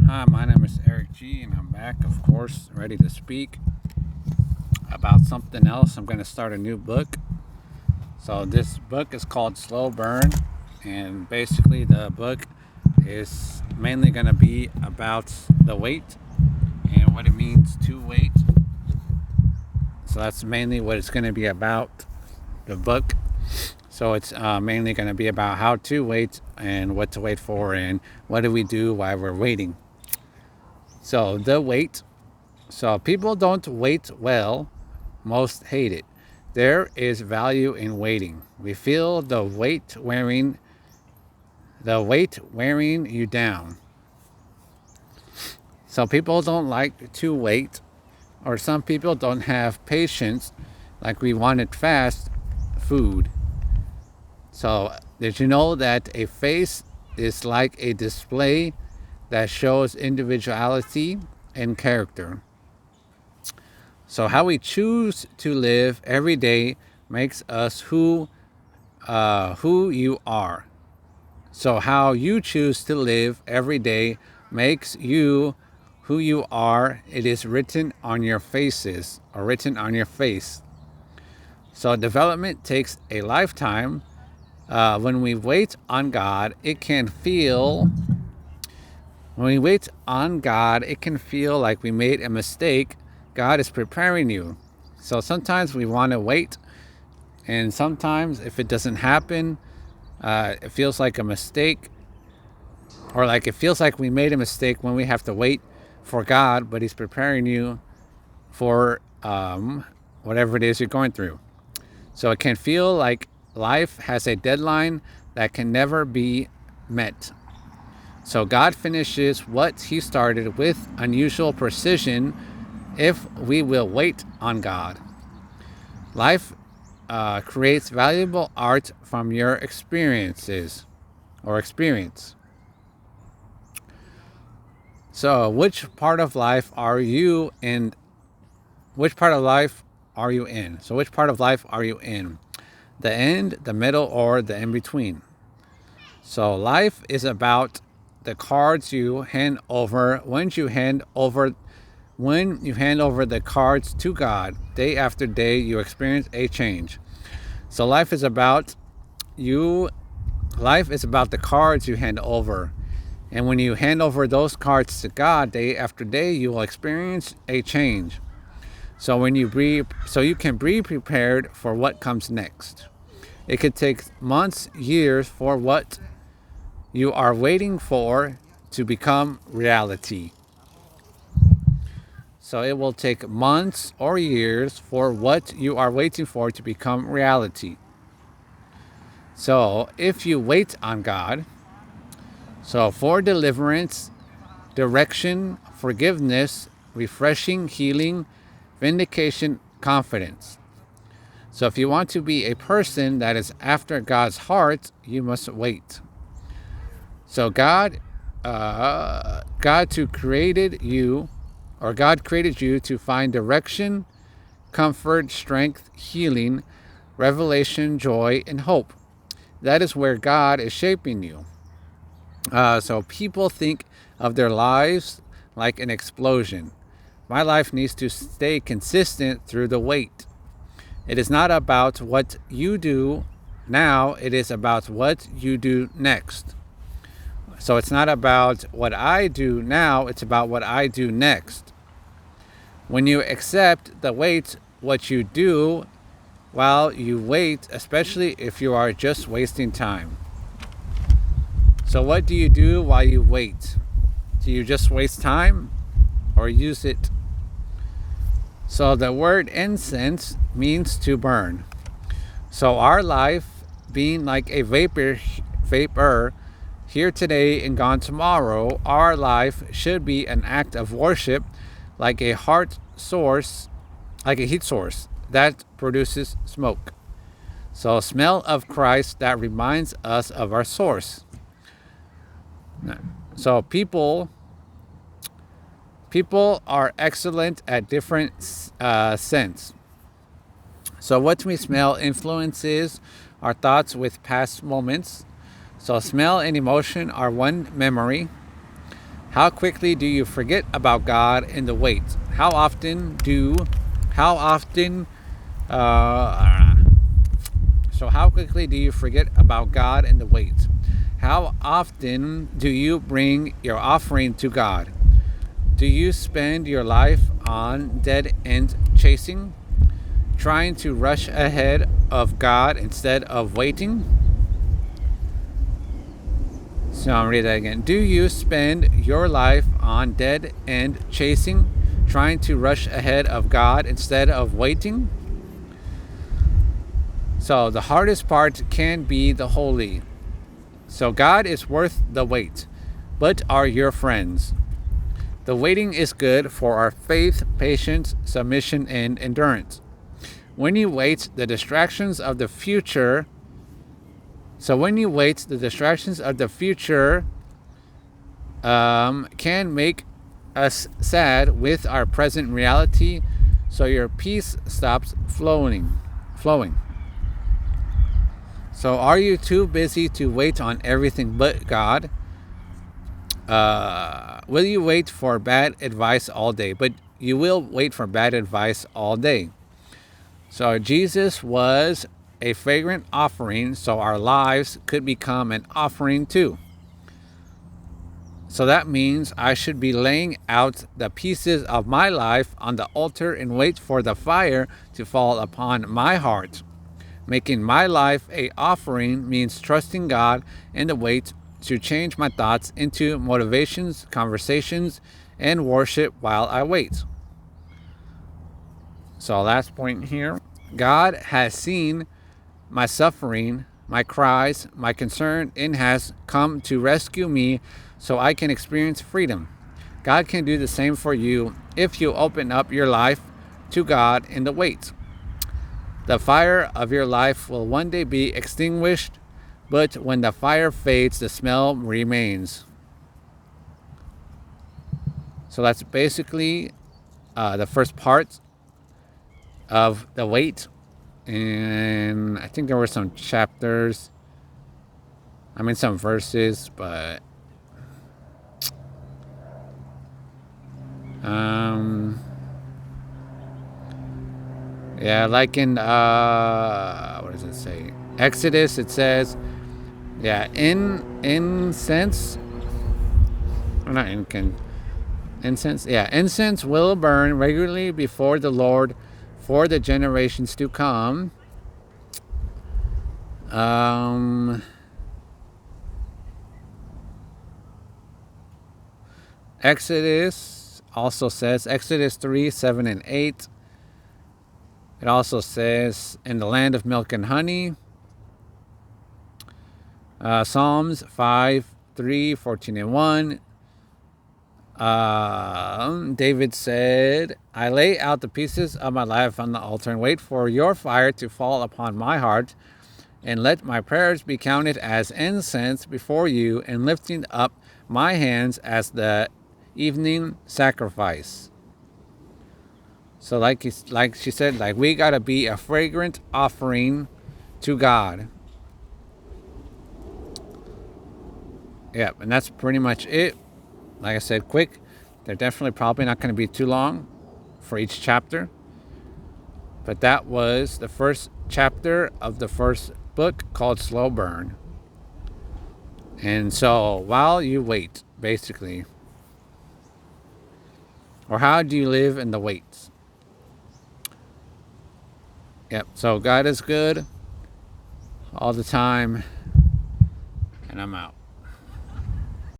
Hi, my name is Eric G, and I'm back, of course, ready to speak about something else. I'm going to start a new book. So, this book is called Slow Burn, and basically, the book is mainly going to be about the weight and what it means to wait. So, that's mainly what it's going to be about, the book. So, it's mainly going to be about how to wait and what to wait for, and what do we do while we're waiting. So, the wait. So people don't wait well, most hate it. There is value in waiting. We feel the weight wearing you down. So people don't like to wait, or some people don't have patience, like we want it fast food. So did you know that a face is like a display that shows individuality and character? So how we choose to live every day makes us who you are. So how you choose to live every day makes you who you are. It is written on your faces, or written on your face. So development takes a lifetime. When we wait on God, it can feel when we wait on God, it can feel like we made a mistake. God is preparing you. So sometimes we want to wait, and sometimes if it doesn't happen, it feels like a mistake, or like it feels like we made a mistake when we have to wait for God, but He's preparing you for whatever it is you're going through. So it can feel like life has a deadline that can never be met. So God finishes what He started with unusual precision if we will wait on God. Life creates valuable art from your experiences or experience. So, which part of life are you in? Which part of life are you in? So, which part of life are you in? The end, the middle, or the in between? So, life is about the cards you hand over. When you hand over the cards to God, day after day, you experience a change. So, you. Life is about the cards you hand over. And when you hand over those cards to God day after day, you will experience a change. So you can be prepared for what comes next. It could take months, years for what you are waiting for to become reality. So it will take months or years for what you are waiting for to become reality. So if you wait on God, so for deliverance, direction, forgiveness, refreshing, healing, vindication, confidence. So if you want to be a person that is after God's heart, you must wait. So God created you to find direction, comfort, strength, healing, revelation, joy, and hope. That is where God is shaping you. So people think of their lives like an explosion. My life needs to stay consistent through the wait. It is not about what you do now, it is about what you do next. So it's not about what I do now, it's about what I do next. When you accept the wait, what you do while you wait, especially if you are just wasting time. So, what do you do while you wait? Do you just waste time or use it? So, the word incense means to burn. So, our life being like a vapor, here today and gone tomorrow, our life should be an act of worship, like a heat source that produces smoke. So, smell of Christ that reminds us of our source. So, people are excellent at different scents. So, what we smell influences our thoughts with past moments. So, smell and emotion are one memory. How quickly do you forget about God in the wait? How often, uh, so how quickly do you forget about God in the wait? How often do you bring your offering to God? Do you spend your life on dead end chasing, trying to rush ahead of God instead of waiting? So I'll read that again. Do you spend your life on dead end chasing, trying to rush ahead of God instead of waiting? So the hardest part can be the holy. So God is worth the wait, but are your friends. The waiting is good for our faith, patience, submission, and endurance. When you wait, the distractions of the future. So when you wait, the distractions of the future can make us sad with our present reality. So your peace stops flowing. So are you too busy to wait on everything but God? Will you wait for bad advice all day? But you will wait for bad advice all day. So Jesus was a fragrant offering, so our lives could become an offering too. So that means I should be laying out the pieces of my life on the altar and wait for the fire to fall upon my heart. Making my life a offering means trusting God in the wait to change my thoughts into motivations, conversations, and worship while I wait. So last point here. God has seen my suffering, my cries, my concern, and has come to rescue me so I can experience freedom. God can do the same for you if you open up your life to God in the wait. The fire of your life will one day be extinguished, but when the fire fades, the smell remains. So that's basically the first part of the wait. And I think there were some chapters, some verses, but um, yeah, like in what does it say? Exodus, it says, yeah, in incense, or not incense, yeah, incense will burn regularly before the Lord for the generations to come. Exodus also says, Exodus 3, 7, and 8. It also says, in the land of milk and honey. Psalms 5, 3, 14, and 1. David said, I lay out the pieces of my life on the altar and wait for your fire to fall upon my heart, and let my prayers be counted as incense before you, and lifting up my hands as the evening sacrifice. So like she said, like we gotta be a fragrant offering to God. Yep, and that's pretty much it. Like I said, quick. They're definitely probably not going to be too long for each chapter. But that was the first chapter of the first book called Slow Burn. And so while you wait, basically, or how do you live in the wait? Yep, so God is good all the time, and I'm out.